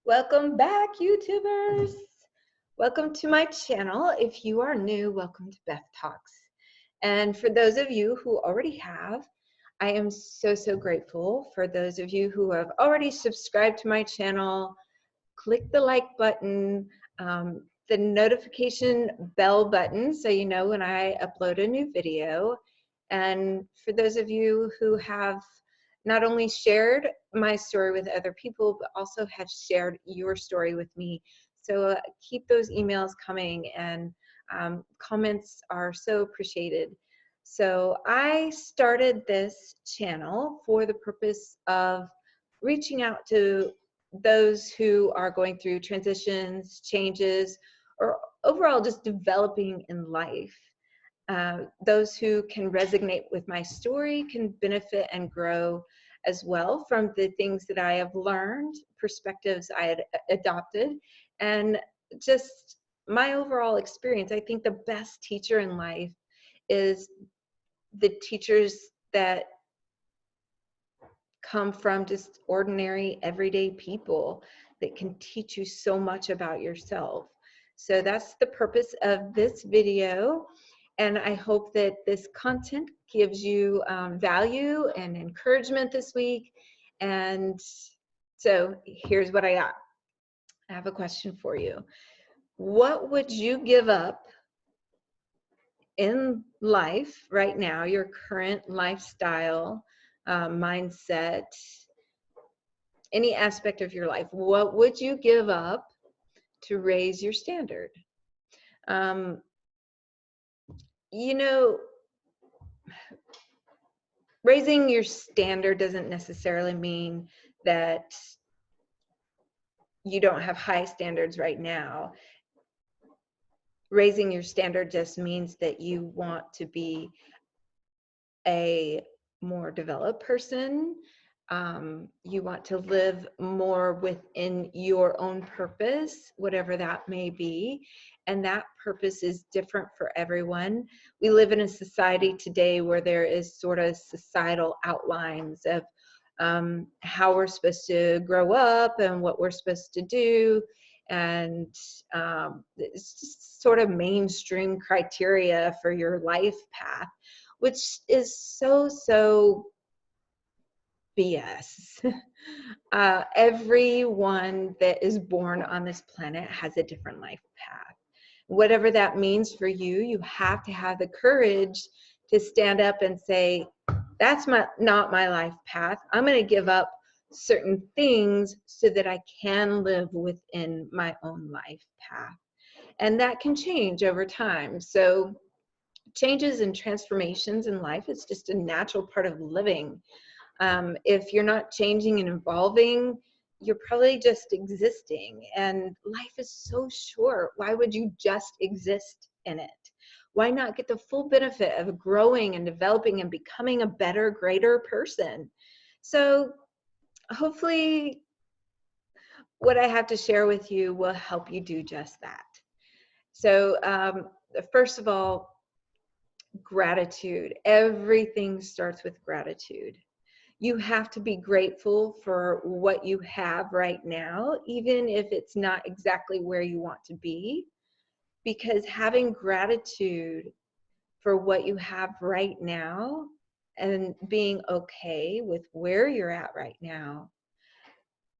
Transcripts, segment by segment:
Welcome back, YouTubers. Welcome to my channel. If you are new, welcome to Beth Talks. And for those of you who already have, I am so grateful. For those of you who have already subscribed to my channel, click the like button, the notification bell button so you know when I upload a new video. And for those of you who have not only shared my story with other people, but also have shared your story with me. So keep those emails coming, and comments are so appreciated. So I started this channel for the purpose of reaching out to those who are going through transitions, changes, or overall just developing in life. Those who can resonate with my story can benefit and grow as well from the things that I have learned, perspectives I had adopted, and just my overall experience. I think the best teacher in life is the teachers that come from just ordinary, everyday people that can teach you so much about yourself. So that's the purpose of this video. And I hope that this content gives you value and encouragement this week. And so here's what I got. I have a question for you. What would you give up in life right now, your current lifestyle, mindset, any aspect of your life? What would you give up to raise your standard? You know, raising your standard doesn't necessarily mean that you don't have high standards right now. Raising your standard just means that you want to be a more developed person. You want to live more within your own purpose, whatever that may be. And that purpose is different for everyone. We live in a society today where there is sort of societal outlines of how we're supposed to grow up and what we're supposed to do. And it's just sort of mainstream criteria for your life path, which is so BS. Everyone that is born on this planet has a different life path. Whatever that means for you, you have to have the courage to stand up and say, that's not my life path. I'm going to give up certain things so that I can live within my own life path. And that can change over time. So changes and transformations in life is just a natural part of living. If you're not changing and evolving, you're probably just existing. And life is so short. Why would you just exist in it? Why not get the full benefit of growing and developing and becoming a better, greater person? So hopefully what I have to share with you will help you do just that. So first of all, gratitude. Everything starts with gratitude. You have to be grateful for what you have right now, even if it's not exactly where you want to be, because having gratitude for what you have right now and being okay with where you're at right now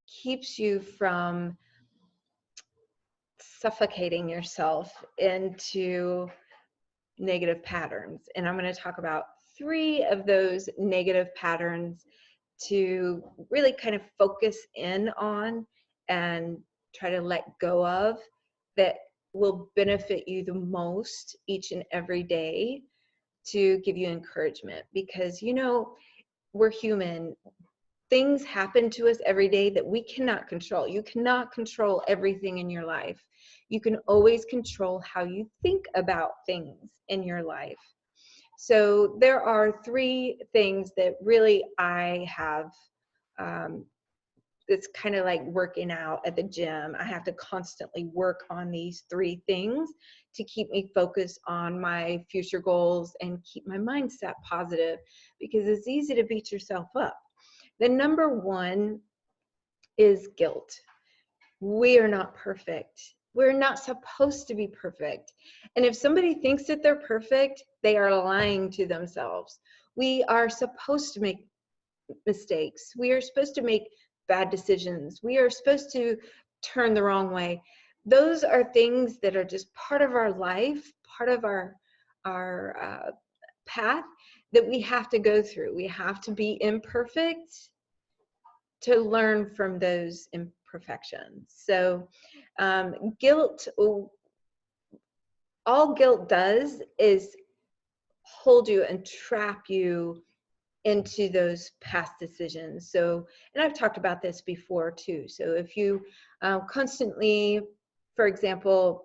keeps you from suffocating yourself into negative patterns. And I'm going to talk about 3 of those negative patterns to really kind of focus in on and try to let go of, that will benefit you the most each and every day to give you encouragement. Because, you know, we're human. Things happen to us every day that we cannot control. You cannot control everything in your life. You can always control how you think about things in your life. So there are 3 things that really I have, it's kind of like working out at the gym. I have to constantly work on these 3 things to keep me focused on my future goals and keep my mindset positive, because it's easy to beat yourself up. The number 1 is guilt. We are not perfect. We're not supposed to be perfect. And if somebody thinks that they're perfect, they are lying to themselves. We are supposed to make mistakes. We are supposed to make bad decisions. We are supposed to turn the wrong way. Those are things that are just part of our life, part of our path that we have to go through. We have to be imperfect to learn from those imperfections. So guilt, all guilt does is hold you and trap you into those past decisions. So, and I've talked about this before too. So if you constantly, for example,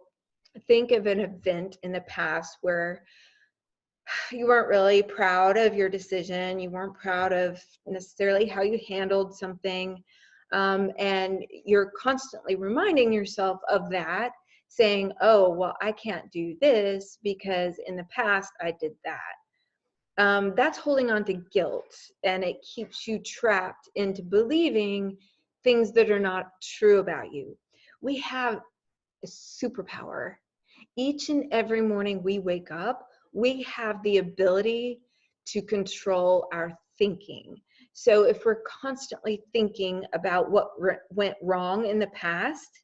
think of an event in the past where you weren't really proud of your decision, you weren't proud of necessarily how you handled something, and you're constantly reminding yourself of that, saying, oh, well, I can't do this because in the past I did that. That's holding on to guilt, and it keeps you trapped into believing things that are not true about you. We have a superpower. Each and every morning we wake up, we have the ability to control our thinking. So if we're constantly thinking about what went wrong in the past,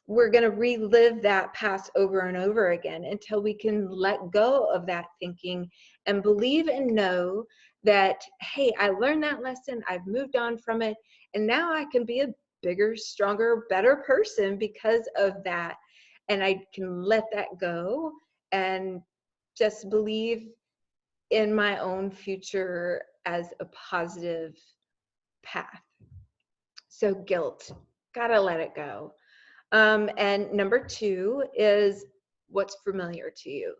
we're going to relive that past over and over again until we can let go of that thinking and believe and know that, hey, I learned that lesson, I've moved on from it, and now I can be a bigger, stronger, better person because of that. And I can let that go and just believe in my own future as a positive path. So guilt, gotta let it go. And number 2 is what's familiar to you.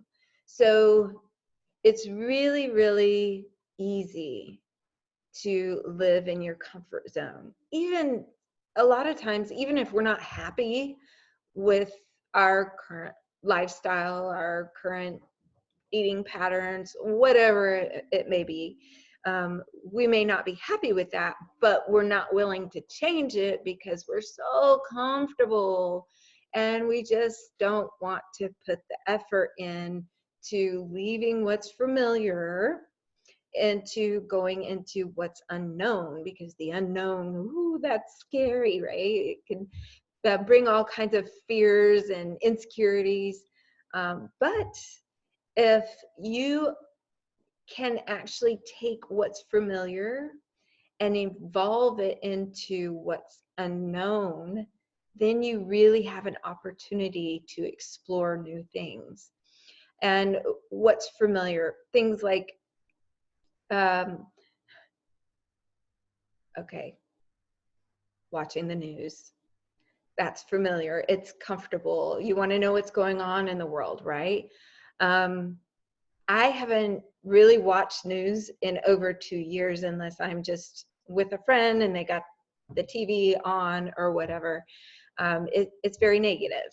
So it's really, really easy to live in your comfort zone. Even a lot of times, even if we're not happy with our current lifestyle, our current eating patterns, whatever it may be, we may not be happy with that, but we're not willing to change it because we're so comfortable and we just don't want to put the effort in to leaving what's familiar into going into what's unknown, because the unknown, ooh, that's scary, right? It can bring all kinds of fears and insecurities. But if you can actually take what's familiar and evolve it into what's unknown, then you really have an opportunity to explore new things. And what's familiar, things like, okay, watching the news. That's familiar. It's comfortable. You want to know what's going on in the world, right? I haven't really watched news in over 2 years unless I'm just with a friend and they got the TV on or whatever. It's very negative.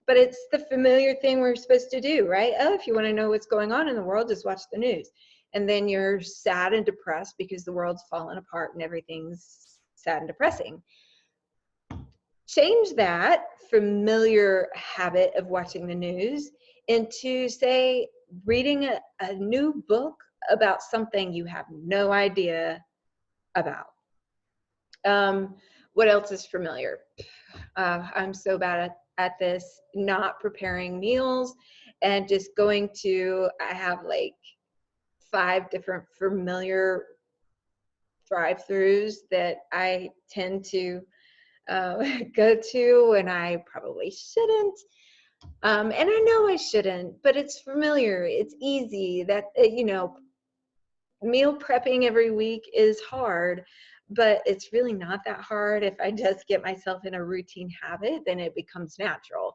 But it's the familiar thing we're supposed to do, right? Oh, if you want to know what's going on in the world, just watch the news. And then you're sad and depressed because the world's fallen apart and everything's sad and depressing. Change that familiar habit of watching the news into, say, reading a new book about something you have no idea about. What else is familiar? I'm so bad at this, not preparing meals and just going to, I have like 5 different familiar drive-thrus that I tend to go to, and I probably shouldn't. And I know I shouldn't, but it's familiar. It's easy. That, you know, meal prepping every week is hard, but it's really not that hard. If I just get myself in a routine habit, then it becomes natural.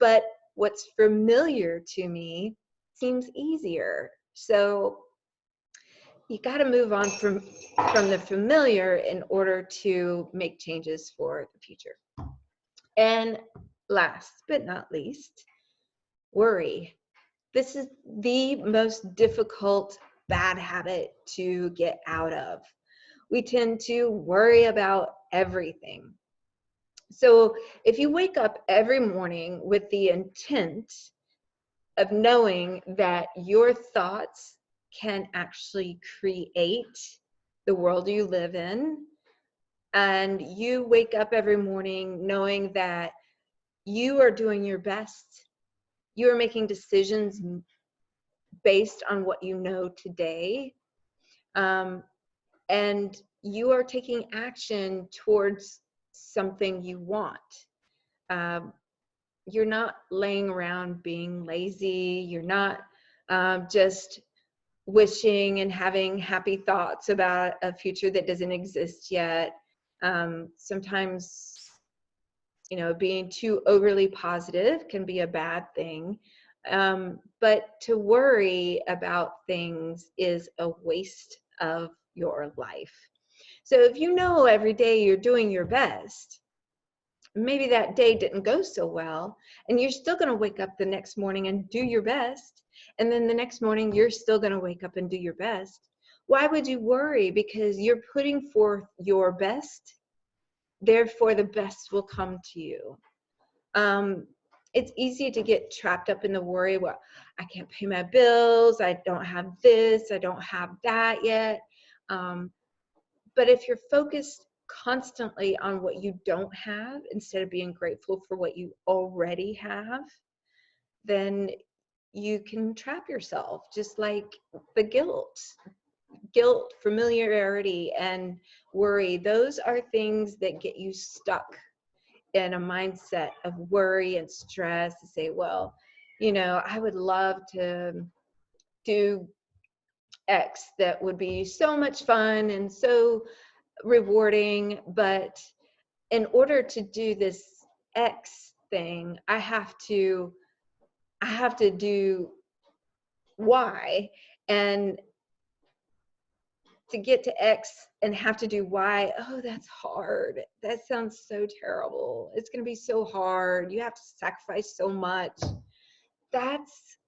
But what's familiar to me seems easier. So you got to move on from the familiar in order to make changes for the future. And last but not least, worry. This is the most difficult bad habit to get out of. We tend to worry about everything. So if you wake up every morning with the intent of knowing that your thoughts can actually create the world you live in, and you wake up every morning knowing that you are doing your best, you are making decisions based on what you know today, and you are taking action towards something you want. Um, you're not laying around being lazy. You're not just wishing and having happy thoughts about a future that doesn't exist yet. Sometimes, you know, being too overly positive can be a bad thing. But to worry about things is a waste of your life. So if you know every day you're doing your best, maybe that day didn't go so well, and you're still going to wake up the next morning and do your best. And then the next morning, you're still going to wake up and do your best. Why would you worry? Because you're putting forth your best, therefore the best will come to you. It's easy to get trapped up in the worry, well, I can't pay my bills, I don't have this, I don't have that yet. But if you're focused constantly on what you don't have instead of being grateful for what you already have, then you can trap yourself, just like the guilt, familiarity, and worry. Those are things that get you stuck in a mindset of worry and stress, to say, well, you know, I would love to do X that would be so much fun and so rewarding, but in order to do this X thing, I have to do Y, and to get to X and have to do Y, oh, that's hard. That sounds so terrible. It's going to be so hard. You have to sacrifice so much. That's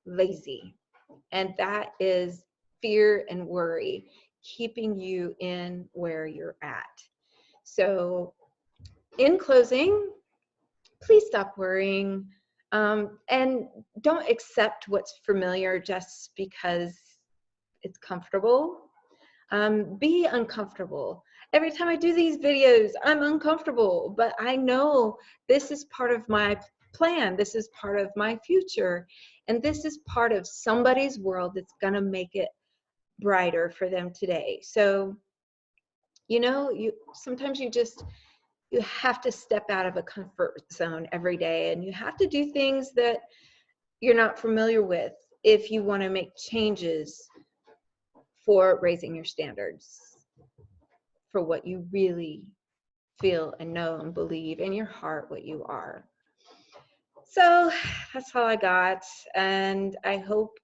lazy. And that is fear and worry keeping you in where you're at. So in closing, please stop worrying, and don't accept what's familiar just because it's comfortable. Be uncomfortable. Every time I do these videos, I'm uncomfortable, but I know this is part of my plan. This is part of my future. And this is part of somebody's world that's going to make it brighter for them today. So, you know, sometimes you have to step out of a comfort zone every day, and you have to do things that you're not familiar with if you want to make changes for raising your standards for what you really feel and know and believe in your heart what you are. So that's all I got, and I hope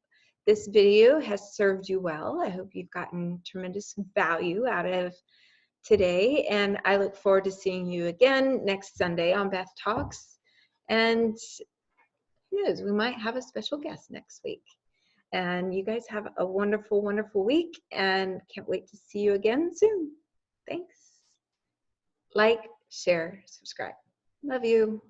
this video has served you well. I hope you've gotten tremendous value out of today, and I look forward to seeing you again next Sunday on Beth Talks. And who knows, we might have a special guest next week. And you guys have a wonderful, wonderful week, and can't wait to see you again soon. Thanks. Like, share, subscribe. Love you.